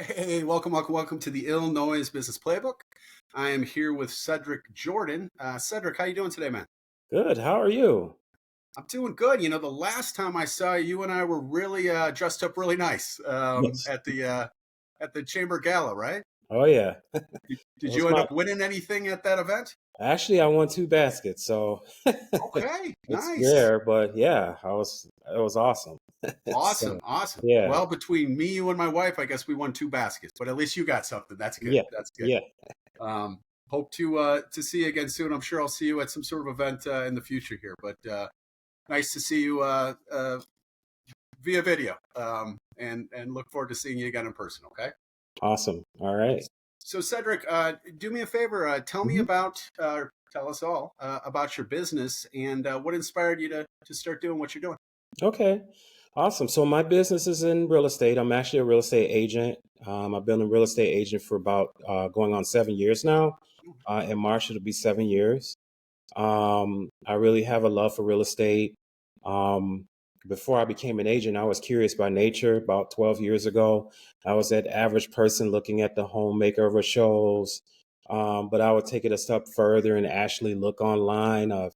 Hey, welcome to the Illinois Business Playbook. I am here with Cedric Jordan. Cedric, how you doing today, man? Good. How are you? I'm doing good. You know, the last time I saw you, you and I were really dressed up really nice Yes. at the Chamber Gala, right? Oh yeah. It Did was you end my up winning anything at that event? actually I won two baskets, so Okay, it's nice. rare, but yeah, I was it was awesome. So Awesome, awesome. yeah, Well, between me, you, and my wife, I guess we won two baskets, but at least you got something. That's good. yeah, That's good. yeah. Um, Hope to see you again soon. I'm sure I'll see you at some sort of event in the future here. But nice to see you via video, and look forward to seeing you again in person. Okay. Awesome. All right. So Cedric, do me a favor. Tell me Mhm. about, tell us all about your business and what inspired you to start doing what you're doing. Okay. Awesome. So my business is in real estate. I'm actually a real estate agent. I've been a real estate agent for about going on 7 years now. In March it'll be 7 years. I really have a love for real estate. Um, Before I became an agent, I was curious by nature. About 12 years ago, I was that average person looking at the home makeover shows. But I would take it a step further and actually look online of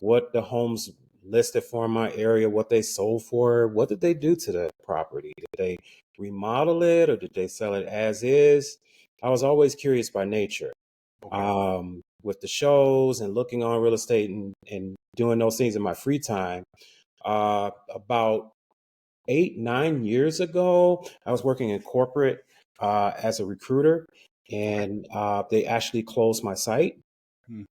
what the homes listed for in my area, what they sold for, what did they do to the property? Did they remodel it or did they sell it as is? I was always curious by nature. Okay. With the shows and looking on real estate and doing those things in my free time. About 8, 9 years ago, I was working in corporate as a recruiter, Okay. and they actually closed my site. Hmm.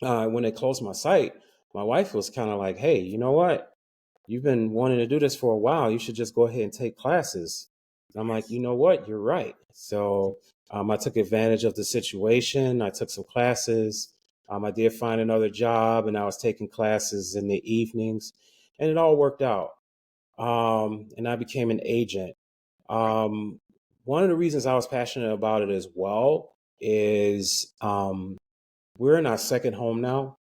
When they closed my site, my wife was kind of like, "Hey, you know what? You've been wanting to do this for a while. You should just go ahead and take classes." And I'm like, Nice. "You know what? You're right." So I took advantage of the situation. I took some classes. I did find another job, and I was taking classes in the evenings, and it all worked out. And I became an agent. Okay. Um, One of the reasons I was passionate about it as well is we're in our second home now.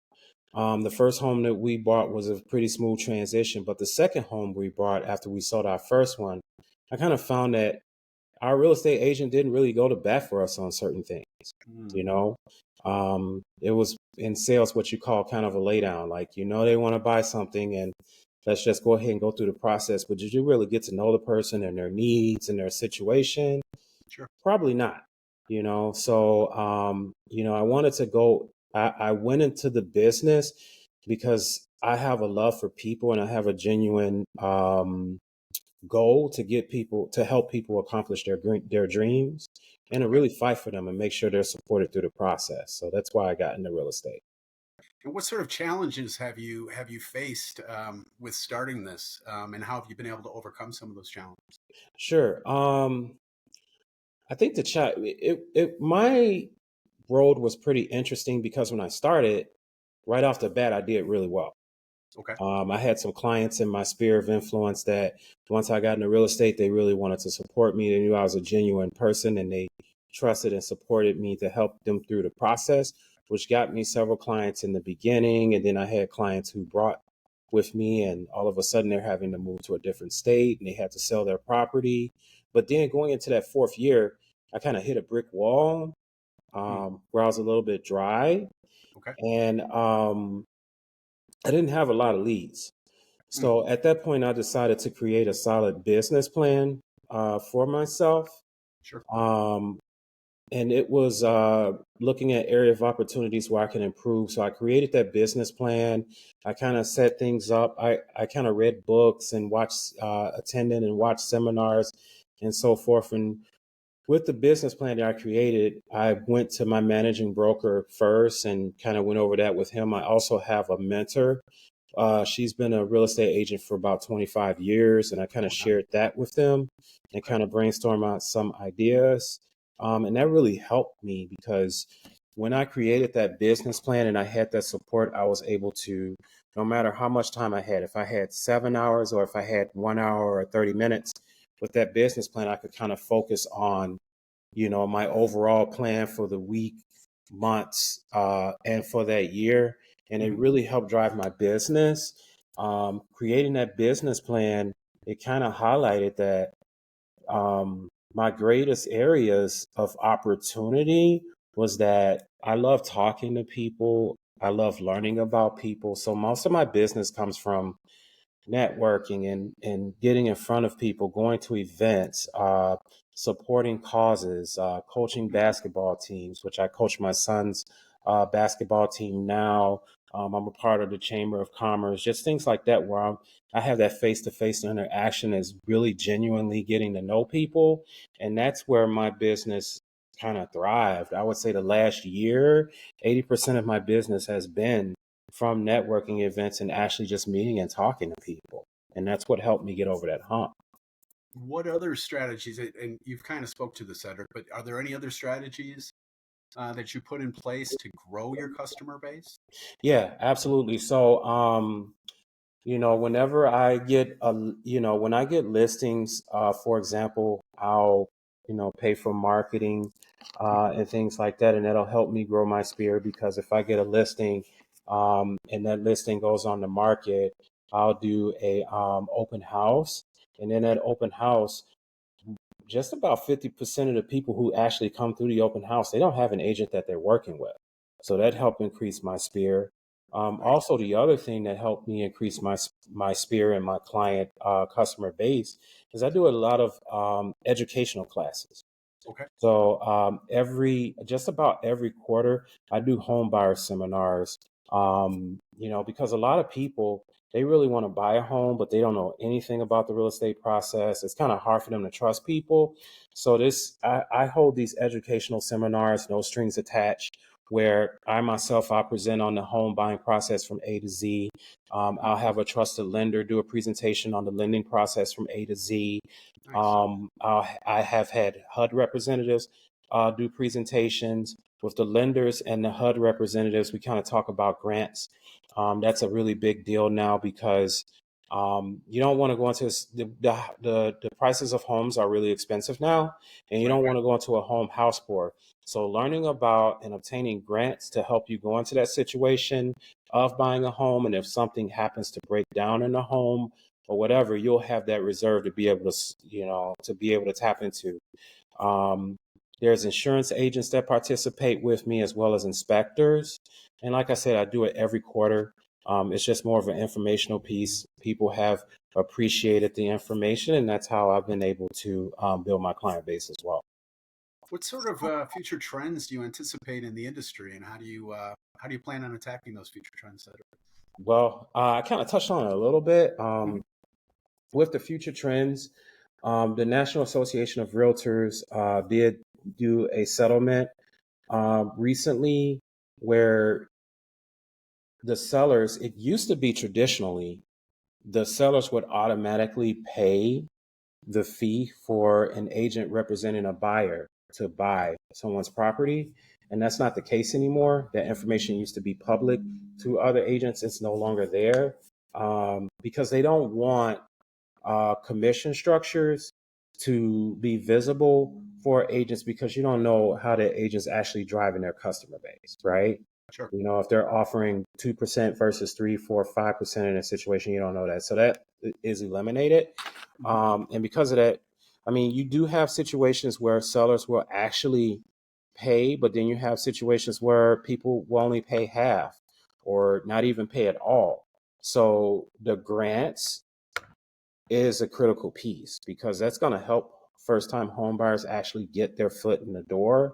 The first home that we bought was a pretty smooth transition, but the second home we bought after we sold our first one, I kind of found that our real estate agent didn't really go to bat for us on certain things. Hmm. You know, it was in sales what you call kind of a laydown. Like, they want to buy something and let's just go ahead and go through the process. But did you really get to know the person and their needs and their situation? Sure. Probably not, So, I wanted to go, I went into the business because I have a love for people and I have a genuine goal to get people to help people accomplish their dreams and to Okay. really fight for them and make sure they're supported through the process. So that's why I got into real estate. And what sort of challenges have you faced with starting this, and how have you been able to overcome some of those challenges? Sure. I think the chat it my road was pretty interesting because when I started, right off the bat, I did really well. Okay. I had some clients in my sphere of influence that once I got into real estate, they really wanted to support me. They knew I was a genuine person and they trusted and supported me to help them through the process, which got me several clients in the beginning. And then I had clients who brought with me, and all of a sudden they're having to move to a different state and they had to sell their property. But then going into that fourth year, I kind of hit a brick wall Hmm. where I was a little bit dry. Okay. And I didn't have a lot of leads. Hmm. So at that point, I decided to create a solid business plan for myself. Sure. Um, and it was looking at area of opportunities where I can improve. So I created that business plan. I kind of set things up. I kind of read books and watched, attended and watched seminars and so forth. And with the business plan that I created, I went to my managing broker first and kind of went over that with him. I also have a mentor. She's been a real estate agent for about 25 years, and I kind of Oh, wow. shared that with them and Okay. kind of brainstorm out some ideas. And that really helped me because when I created that business plan and I had that support, I was able to, no matter how much time I had, if I had 7 hours or if I had 1 hour or 30 minutes with that business plan, I could kind of focus on, my overall plan for the week, months, and for that year. And it Hmm. really helped drive my business. Creating that business plan, it kind of highlighted that my greatest areas of opportunity was that I love talking to people. I love learning about people. So most of my business comes from networking and getting in front of people, going to events, supporting causes, coaching basketball teams, which I coach my son's basketball team now. I'm a part of the Chamber of Commerce, just things like that, where I have that face to face interaction, is really genuinely getting to know people. And that's where my business kind of thrived. I would say the last year, 80% of my business has been from networking events and actually just meeting and talking to people. And that's what helped me get over that hump. What other strategies, and you've kind of spoke to the Cedric, but are there any other strategies that you put in place to grow your customer base? Yeah, absolutely. So, whenever I get when I get listings, for example, I'll, pay for marketing, and things like that. And that'll help me grow my sphere, because if I get a listing, and that listing goes on the market, I'll do a, open house. And in that open house, just about 50% of the people who actually come through the open house, they don't have an agent that they're working with. So that helped increase my sphere. Nice. Also, the other thing that helped me increase my sphere and my client customer base is I do a lot of educational classes. Okay. So just about every quarter, I do home buyer seminars. Because a lot of people, they really want to buy a home, but they don't know anything about the real estate process. It's kind of hard for them to trust people. So I hold these educational seminars, no strings attached, where I myself, I present on the home buying process from A to Z. I'll have a trusted lender do a presentation on the lending process from A to Z. Nice. I have had HUD representatives do presentations with the lenders and the HUD representatives. We kind of talk about grants. That's a really big deal now, because you don't want to go into the prices of homes are really expensive now, and you Right. don't want to go into a home house poor. So learning about and obtaining grants to help you go into that situation of buying a home, and if something happens to break down in the home or whatever, you'll have that reserve to be able to, to be able to tap into. Um, there's insurance agents that participate with me, as well as inspectors. And like I said, I do it every quarter. It's just more of an informational piece. People have appreciated the information, and that's how I've been able to build my client base as well. What sort of future trends do you anticipate in the industry, and how do you plan on attacking those future trends, Cedric? Well, I kind of touched on it a little bit. Mhm. With the future trends, the National Association of Realtors did do a settlement recently, where the sellers, it used to be traditionally, the sellers would automatically pay the fee for an agent representing a buyer to buy someone's property. And that's not the case anymore. That information used to be public to other agents. It's no longer there, because they don't want commission structures to be visible for agents, because you don't know how the agents actually driving their customer base, right? Sure. If they're offering 2% versus 3, 4, 5% in a situation, you don't know that. So that is eliminated. Mhm. And because of that, I mean, you do have situations where sellers will actually pay, but then you have situations where people will only pay half or not even pay at all. So the grants is a critical piece, because that's going to help first time home buyers actually get their foot in the door,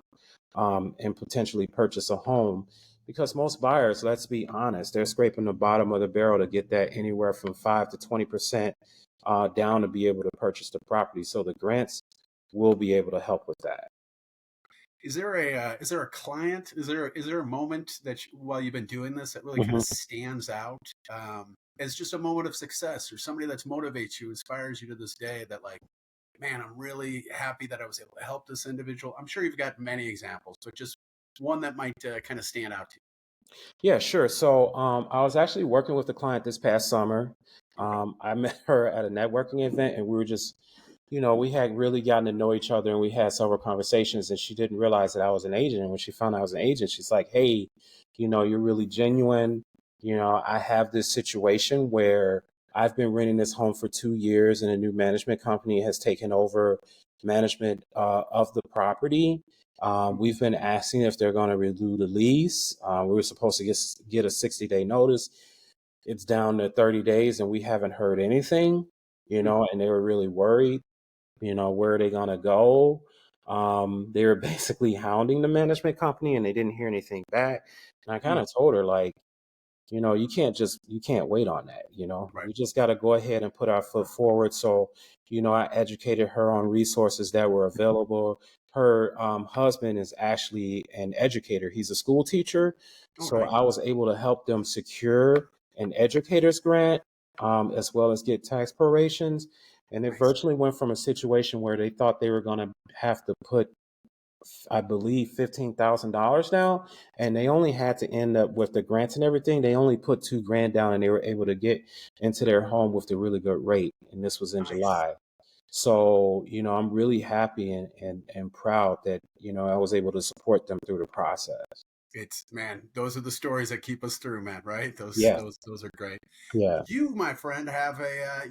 and potentially purchase a home. Because most buyers, let's be honest, they're scraping the bottom of the barrel to get that anywhere from 5 to 20% down to be able to purchase the property. So the grants will be able to help with that. Is there a client? Is there a moment that while you've been doing this that really kind of stands out as just a moment of success, or somebody that's motivates you, inspires you to this day, that like, man, I'm really happy that I was able to help this individual. I'm sure you've got many examples, but just one that might kind of stand out to Yeah, sure. So I was actually working with a client this past summer. you. Okay. I met her at a networking event, and we were just, we had really gotten to know each other, and we had several conversations, and she didn't realize that I was an agent. And when she found out I was an agent, she's like, hey, you're really genuine. I have this situation where I've been renting this home for 2 years, and a new management company has taken over management of the property. We've been asking if they're going to renew the lease. We were supposed to get a 60-day notice. It's down to 30 days and we haven't heard anything, and they were really worried, where are they going to go? They were basically hounding the management company and they didn't hear anything back. And I kind of told her, like, you can't wait on that. Right. We just got to go ahead and put our foot forward. So, I educated her on resources that were available. Her husband is actually an educator. He's a school teacher. So Right. I was able to help them secure an educator's grant, as well as get tax prorations. And it Nice. virtually went from a situation where they thought they were going to have to put, I believe, $15,000 down, and they only had to end up with the grants and everything. They only put $2,000 down, and they were able to get into their home with a really good rate. And this was in Nice. July. So, I'm really happy and proud that, I was able to support them through the process. It's, man, those are the stories that keep us through, man. Right? Yeah. Those are great. Yeah. You, my friend, have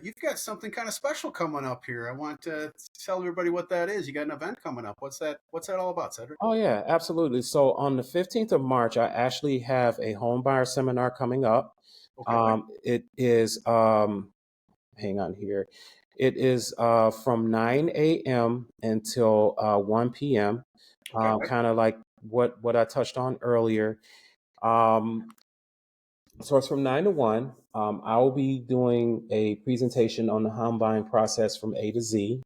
you've got something kind of special coming up here. I want to tell everybody what that is. You got an event coming up. What's that all about, Cedric? Oh, yeah, absolutely. So on the 15th of March, I actually have a home buyer seminar coming up. Okay. It is, hang on here. It is from 9 a.m. until 1 p.m. Okay. Kind of like what I touched on earlier. So it's from 9 to 1. I will be doing a presentation on the home buying process from A to Z.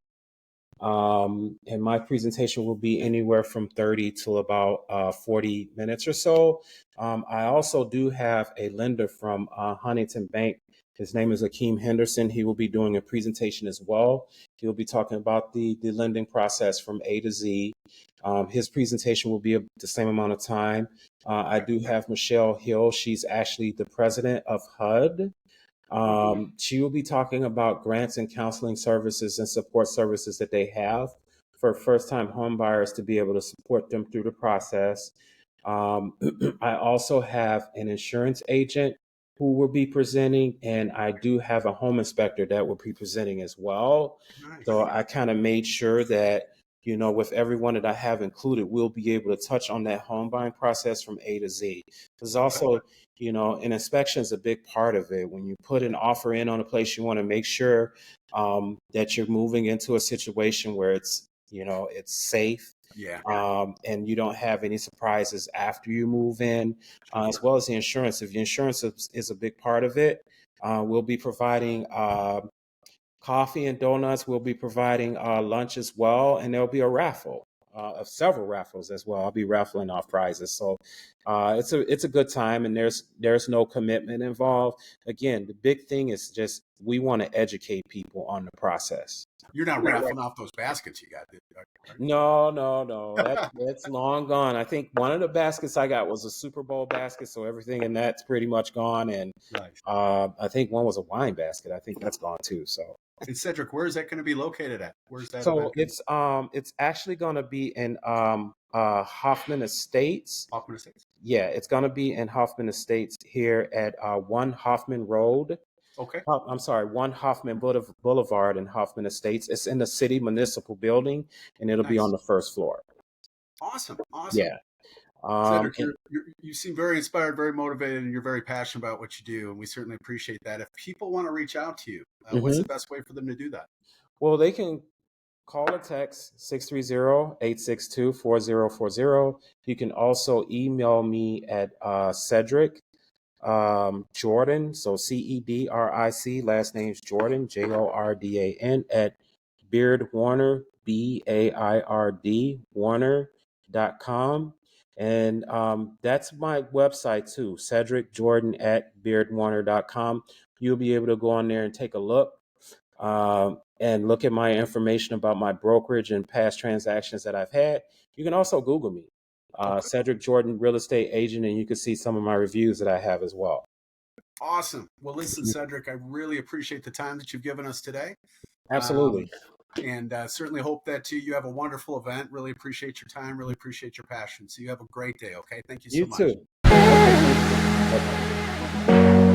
And my presentation will be anywhere from 30 to about 40 minutes or so. I also do have a lender from Huntington Bank. His name is Akeem Henderson. He will be doing a presentation as well. He'll be talking about the lending process from A to Z. His presentation will be the same amount of time. I do have Michelle Hill. She's actually the president of HUD. She will be talking about grants and counseling services and support services that they have for first-time home buyers to be able to support them through the process. I also have an insurance agent who will be presenting, and I do have a home inspector that will be presenting as well. Nice. So I kind of made sure that, with everyone that I have included, we'll be able to touch on that home buying process from A to Z. There's also, an inspection is a big part of it. When you put an offer in on a place, you want to make sure that you're moving into a situation where it's safe. Yeah. And you don't have any surprises after you move in, as well as the insurance. If the insurance is a big part of it, we'll be providing coffee and donuts. We'll be providing lunch as well, and there'll be a raffle of several raffles as well. I'll be raffling off prizes, so it's a good time, and there's no commitment involved. Again, the big thing is just we want to educate people on the process. You're not raffling off those baskets you got, are you? No. That's long gone. I think one of the baskets I got was a Super Bowl basket, so everything in that's pretty much gone. And Nice. I think one was a wine basket. I think that's gone too. So. And Cedric, where is that going to be located at? Where's that So event? it's actually going to be in Hoffman Estates. Hoffman Estates. Yeah, it's going to be in Hoffman Estates here at 1 Hoffman Road. Okay. I'm sorry, 1 Hoffman Boulevard in Hoffman Estates. It's in the city municipal building, and it'll be on the first floor. Awesome. Yeah. Cedric, you seem very inspired, very motivated, and you're very passionate about what you do, and we certainly appreciate that. If people want to reach out to you, what's the best way for them to do that? Well, they can call or text 630-862-4040. You can also email me at Cedric Jordan, so CEDRIC, last name's Jordan, JORDAN, at Baird Warner, BAIRD, Warner.com. And that's my website too, Cedric Jordan at BairdWarner.com. You'll be able to go on there and take a look and look at my information about my brokerage and past transactions that I've had. You can also Google me. Cedric Jordan, real estate agent, and you can see some of my reviews that I have as well. Awesome. Well, listen, Cedric, I really appreciate the time that you've given us today. Absolutely. And certainly hope that you have a wonderful event. Really appreciate your time. Really appreciate your passion. So you have a great day. Okay. Thank you so much. You too.